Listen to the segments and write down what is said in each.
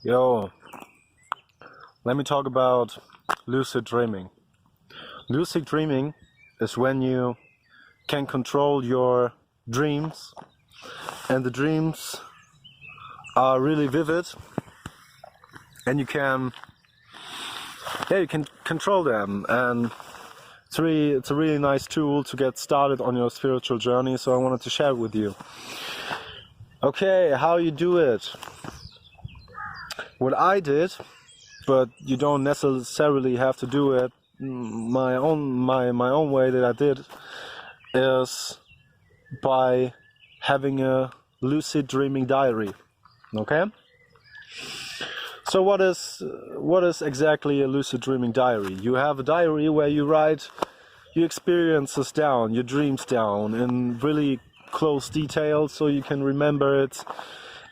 Yo, let me talk about lucid dreaming. Lucid dreaming is when you can control your dreams, and the dreams are really vivid, and you can control them, and it's a really nice tool to get started on your spiritual journey. So I wanted to share it with you. Okay, how you do it? What I did, but you don't necessarily have to do it my own way that I did, is by having a lucid dreaming diary. Okay? So what is exactly a lucid dreaming diary? You have a diary where you write your experiences down, your dreams down in really close detail so you can remember it.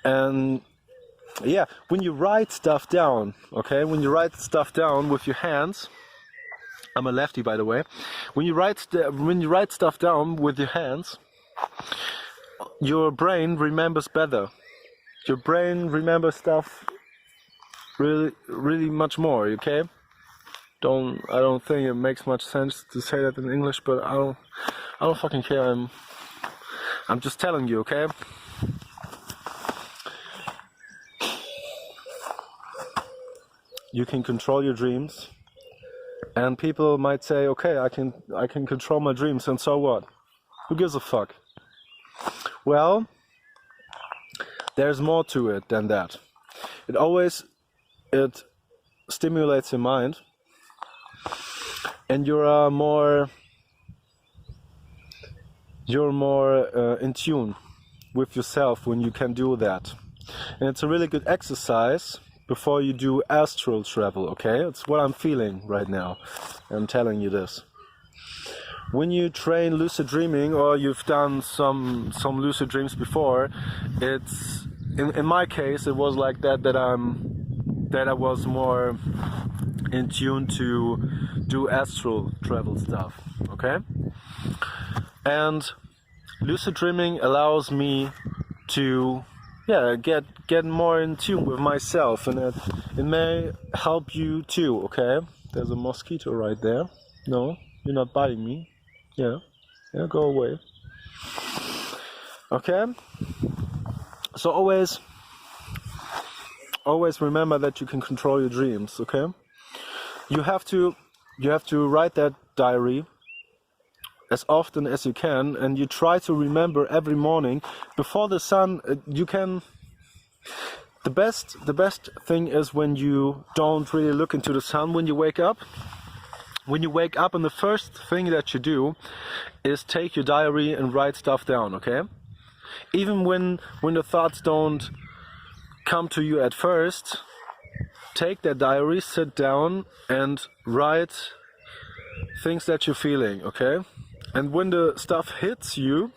And yeah, when you write stuff down, okay, when you write stuff down with your hands, I'm a lefty by the way, when you write stuff down with your hands, your brain remembers better. Your brain remembers stuff really much more, okay? I don't think it makes much sense to say that in English, but I don't fucking care. I'm just telling you, okay? You can control your dreams, and people might say, okay, I can control my dreams, and so what? Who gives a fuck? Well, there's more to it than that. It stimulates your mind, and you're more in tune with yourself when you can do that. And it's a really good exercise before you do astral travel, okay? It's what I'm feeling right now. I'm telling you this. When you train lucid dreaming, or you've done some lucid dreams before, it's in my case it was like that I was more in tune to do astral travel stuff, okay? And lucid dreaming allows me to get more in tune with myself, and it may help you too, okay? There's a mosquito right there. No, you're not biting me. Yeah, go away. Okay? So always remember that you can control your dreams, okay? You have to write that diary as often as you can, and you try to remember every morning before the sun. The best thing is when you don't really look into the sun when you wake up. When you wake up, and the first thing that you do is take your diary and write stuff down, okay? Even when the thoughts don't come to you at first, take that diary, sit down and write things that you're feeling, okay? And when the stuff hits you,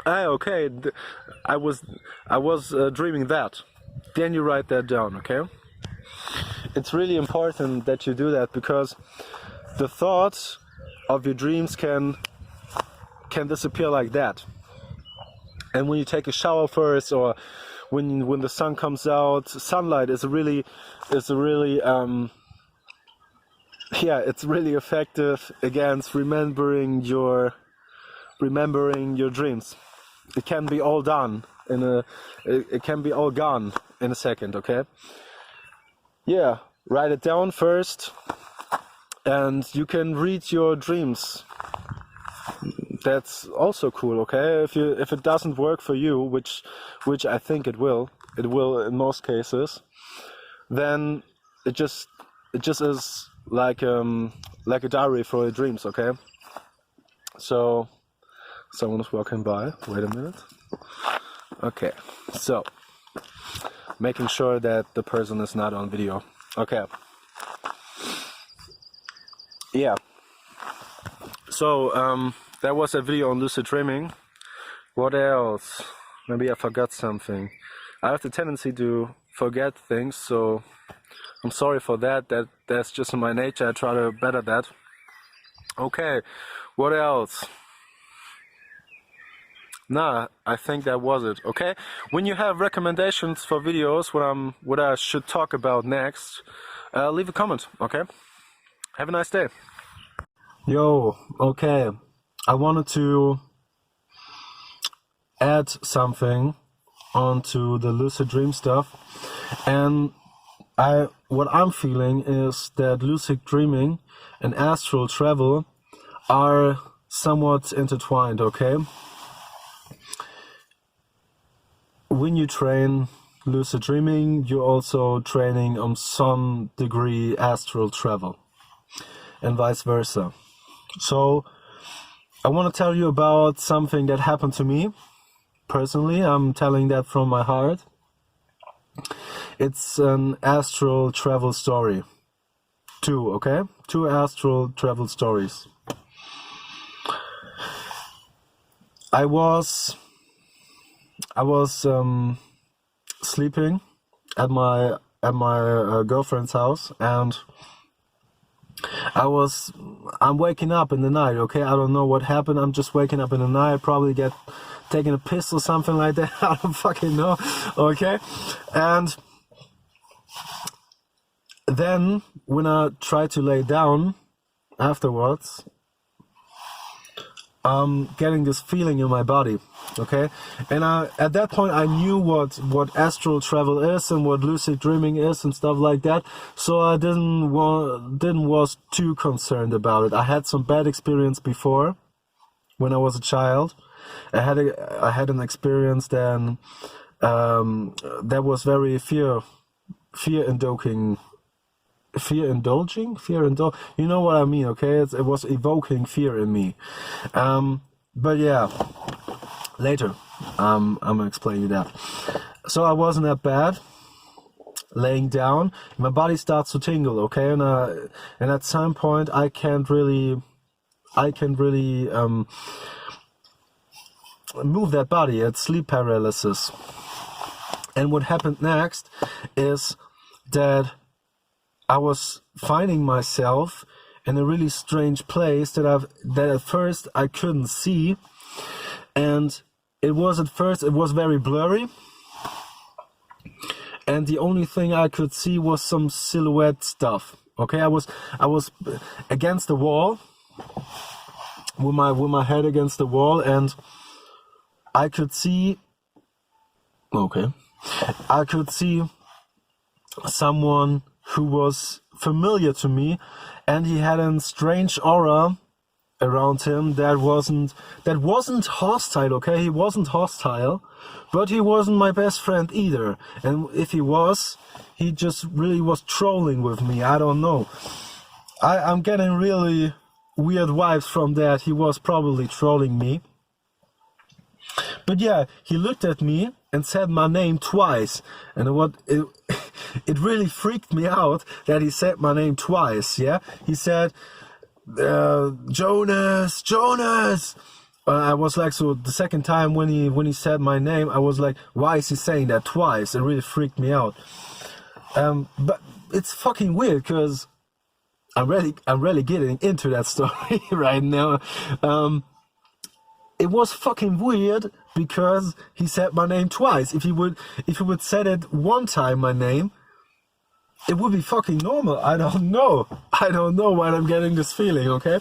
okay, I was dreaming that. Then you write that down, okay? It's really important that you do that, because the thoughts of your dreams can disappear like that. And when you take a shower first, or when the sun comes out, sunlight is really it's really effective against remembering your dreams. It can be all done it can be all gone in a second, okay? Yeah, write it down first, and you can read your dreams. That's also cool, okay? If it doesn't work for you, which I think it will in most cases, then it just is like a diary for your dreams, okay? So someone is walking by. Wait a minute. Okay, so making sure that the person is not on video. Okay. Yeah. So that was a video on lucid dreaming. What else? Maybe I forgot something. I have the tendency to forget things, so I'm sorry for that. That's just in my nature. I try to better that. Okay, what else? Nah, I think that was it. Okay. When you have recommendations for videos, what I should talk about next, leave a comment. Okay. Have a nice day. Yo. Okay. I wanted to add something onto the lucid dream stuff, and what I'm feeling is that lucid dreaming and astral travel are somewhat intertwined. Okay. When you train lucid dreaming, you're also training on some degree astral travel, and vice versa. So I want to tell you about something that happened to me personally. I'm telling that from my heart. It's an astral travel story. Two astral travel stories. I was sleeping at my girlfriend's house, and I'm waking up in the night. Okay, I don't know what happened. I'm just waking up in the night. Probably taking a piss or something like that. I don't fucking know. Okay, and then when I try to lay down afterwards, I'm getting this feeling in my body. Okay, and at that point I knew what astral travel is and what lucid dreaming is and stuff like that. So I didn't was too concerned about it. I had some bad experience before when I was a child. I had an experience then that was very fear indulging. You know what I mean, okay? It was evoking fear in me. But yeah, later I'm gonna explain you that. So I wasn't that bad. Laying down, my body starts to tingle, okay? And at some point I can't really move that body. It's sleep paralysis. And what happened next is that I was finding myself in a really strange place that at first I couldn't see, and it was very blurry, and the only thing I could see was some silhouette stuff. Okay, I was against the wall with my head against the wall, and I could see someone who was familiar to me, and he had a strange aura around him that wasn't hostile. Okay, he wasn't hostile, but he wasn't my best friend either. And if he was, he just really was trolling with me. I don't know. I'm getting really weird vibes from that. He was probably trolling me. But yeah, he looked at me and said my name twice, and it really freaked me out that he said my name twice. Yeah, he said Jonas. I was like, so the second time when he said my name, I was like, why is he saying that twice? It really freaked me out. But it's fucking weird because I'm really getting into that story right now. It was fucking weird because he said my name twice. If he would said it one time, my name, it would be fucking normal. I don't know why I'm getting this feeling, okay?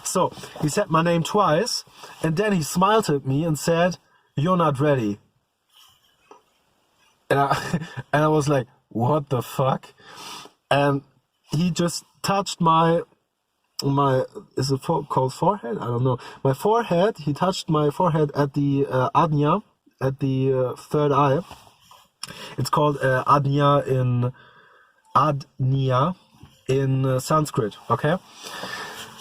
So he said my name twice, and then he smiled at me and said, "You're not ready." And I was like, what the fuck? And he just touched my is it called forehead? I don't know. My forehead. He touched my forehead at the Ajna, at the third eye. It's called Ajna in Sanskrit. Okay.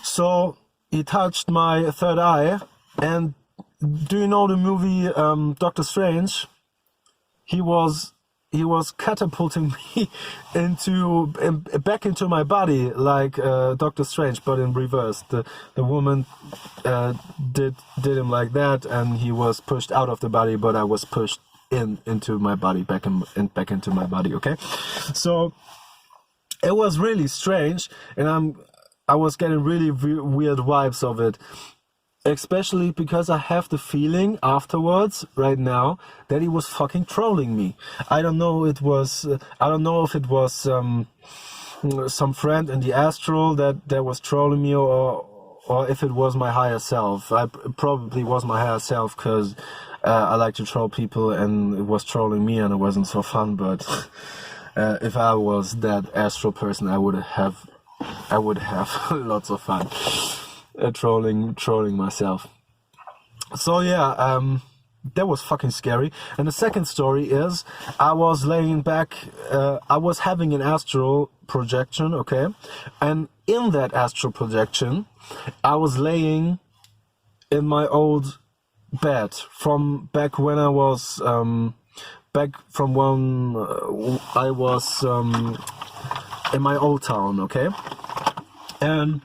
So he touched my third eye, and do you know the movie Doctor Strange? He was catapulting me back into my body like Doctor Strange, but in reverse. The woman did him like that, and he was pushed out of the body, but I was pushed into my body, back into my body. Okay, so it was really strange, and I was getting really weird vibes of it. especially because I have the feeling afterwards, right now, that he was fucking trolling me. I don't know. I don't know if it was some friend in the Astral that was trolling me, or if it was my higher self. It probably was my higher self, because I like to troll people, and it was trolling me, and it wasn't so fun. But if I was that Astral person, I would have lots of fun trolling myself. So yeah, that was fucking scary. And the second story is, I was laying back, I was having an astral projection, okay? And in that astral projection, I was laying in my old bed from back when I was, I was in my old town, okay? And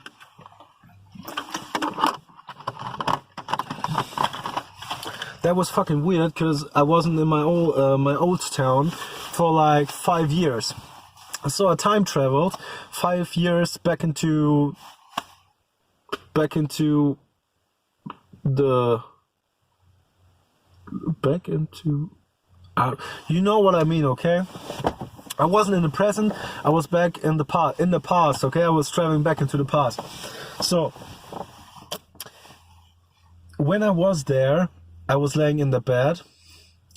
that was fucking weird, because I wasn't in my old town for like 5 years. So I time traveled 5 years back into you know what I mean, okay? I wasn't in the present, I was back in the past, okay? I was traveling back into the past. So when I was there, I was laying in the bed,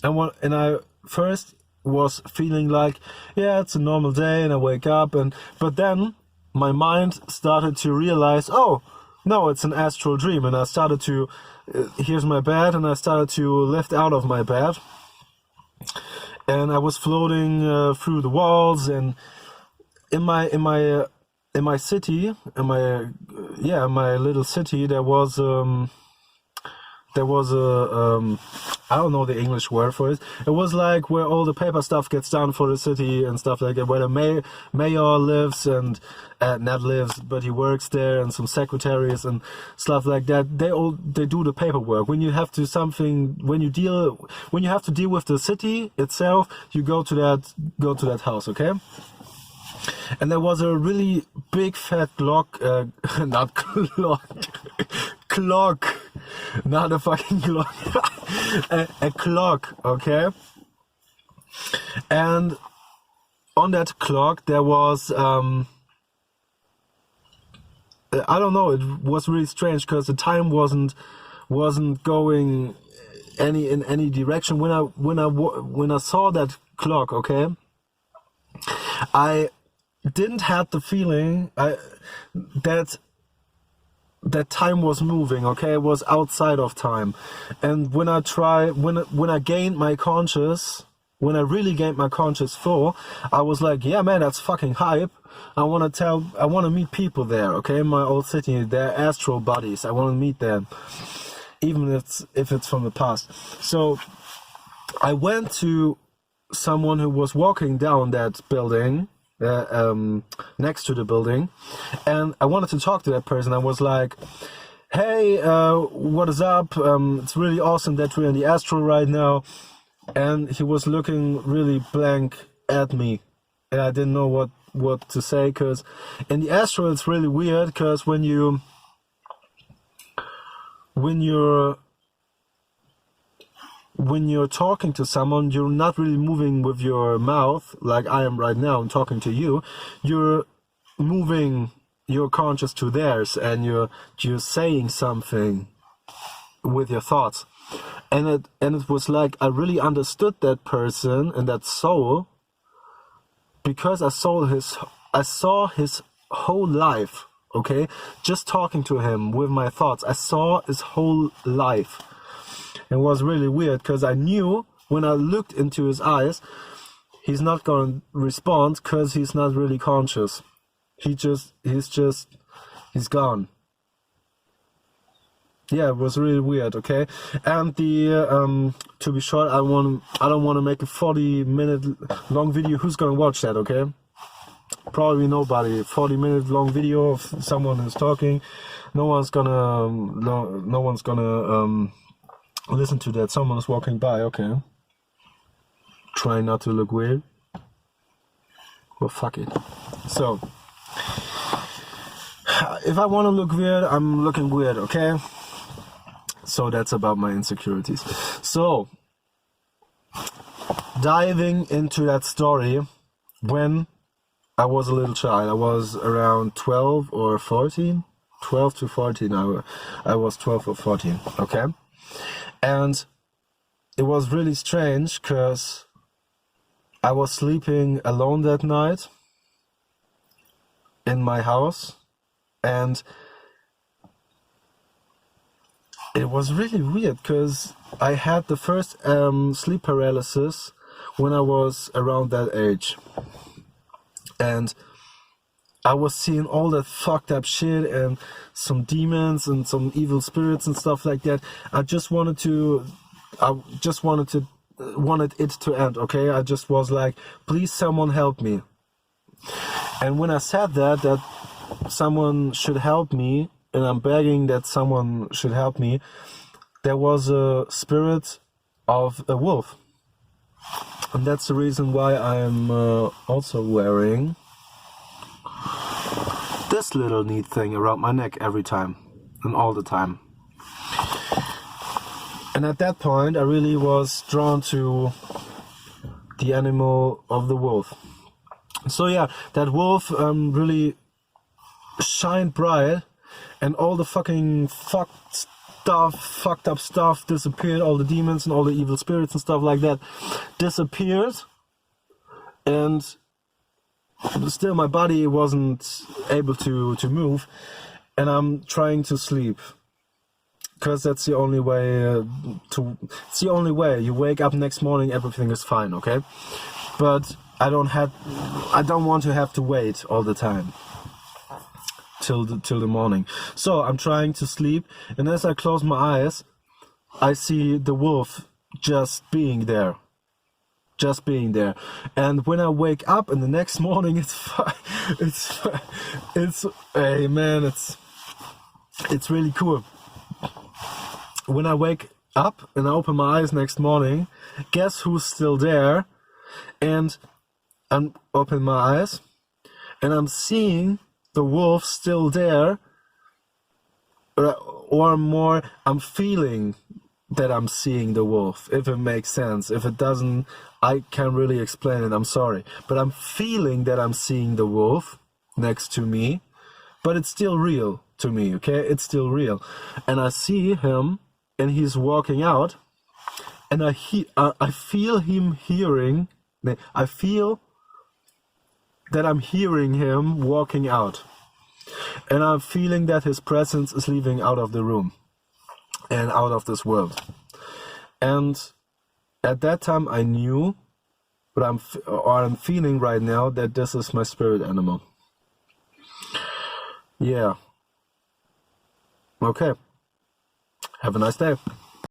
and I first was feeling like, yeah, it's a normal day, and I wake up, but then my mind started to realize, oh no, it's an astral dream, and I started to here's my bed, and I started to lift out of my bed, and I was floating through the walls, and in my city, in my little city, there was a I don't know the English word for it. It was like where all the paper stuff gets done for the city and stuff like that, where the mayor lives, and not lives, but he works there, and some secretaries and stuff like that. They do the paperwork. When you have to when you have to deal with the city itself, you go to that house, okay? And there was a really big fat clock, not a fucking clock, a clock, okay? And on that clock there was, I don't know, it was really strange, because the time wasn't going in any direction. When I saw that clock, okay, I didn't have the feeling that time was moving, okay? It was outside of time. And when I really gained my conscious full, I was like, yeah man, that's fucking hype. I want to meet people there, okay? In my old city, they're astral bodies. I want to meet them, even if it's from the past. So I went to someone who was walking down that building, next to the building, and I wanted to talk to that person. I was like, hey, what is up? It's really awesome that we're in the Astral right now. And he was looking really blank at me, and I didn't know what to say, because in the Astral it's really weird, because when you're talking to someone, you're not really moving with your mouth like I am right now. I'm talking to you. You're moving your conscious to theirs, and you're saying something with your thoughts. And it was like I really understood that person and that soul, because I saw his whole life, okay? Just talking to him with my thoughts, I saw his whole life. It was really weird, because I knew when I looked into his eyes, he's not going to respond, because he's not really conscious. He's gone. Yeah, it was really weird, okay? And to be short, I don't want to make a 40-minute long video. Who's going to watch that, okay? Probably nobody. 40-minute long video of someone who's talking. No one's gonna listen to that. Someone's walking by, okay. Trying not to look weird. Well, fuck it. So, if I want to look weird, I'm looking weird, okay? So that's about my insecurities. So, diving into that story, when I was a little child, I was around 12 or 14, 12 to 14, I was 12 or 14, okay? And it was really strange, because I was sleeping alone that night in my house, and it was really weird, because I had the first sleep paralysis when I was around that age. And I was seeing all that fucked up shit and some demons and some evil spirits and stuff like that. I just wanted it to end, okay? I just was like, please someone help me. And when I said that someone should help me, and I'm begging that someone should help me, there was a spirit of a wolf. And that's the reason why I'm also wearing this little neat thing around my neck every time and all the time. And at that point I really was drawn to the animal of the wolf. So yeah, that wolf really shined bright, and all the fucking fucked up stuff disappeared. All the demons and all the evil spirits and stuff like that disappeared, and still my body wasn't able to move, and I'm trying to sleep, because that's the only way it's the only way. You wake up next morning, everything is fine, okay? But I don't want to have to wait all the time till the morning. So I'm trying to sleep, and as I close my eyes, I see the wolf just being there. And when I wake up in the next morning, it's hey man, it's really cool. When I wake up and I open my eyes next morning, guess who's still there? And I'm opening my eyes, and I'm seeing the wolf still there, or more, I'm feeling that I'm seeing the wolf, if it makes sense. If it doesn't, I can't really explain it, I'm sorry. But I'm feeling that I'm seeing the wolf next to me, but it's still real to me, okay? It's still real. And I see him, and he's walking out, and I feel him hearing, I feel that I'm hearing him walking out. And I'm feeling that his presence is leaving out of the room and out of this world. And at that time I knew, but I'm feeling right now, that this is my spirit animal. Yeah. Okay. Have a nice day.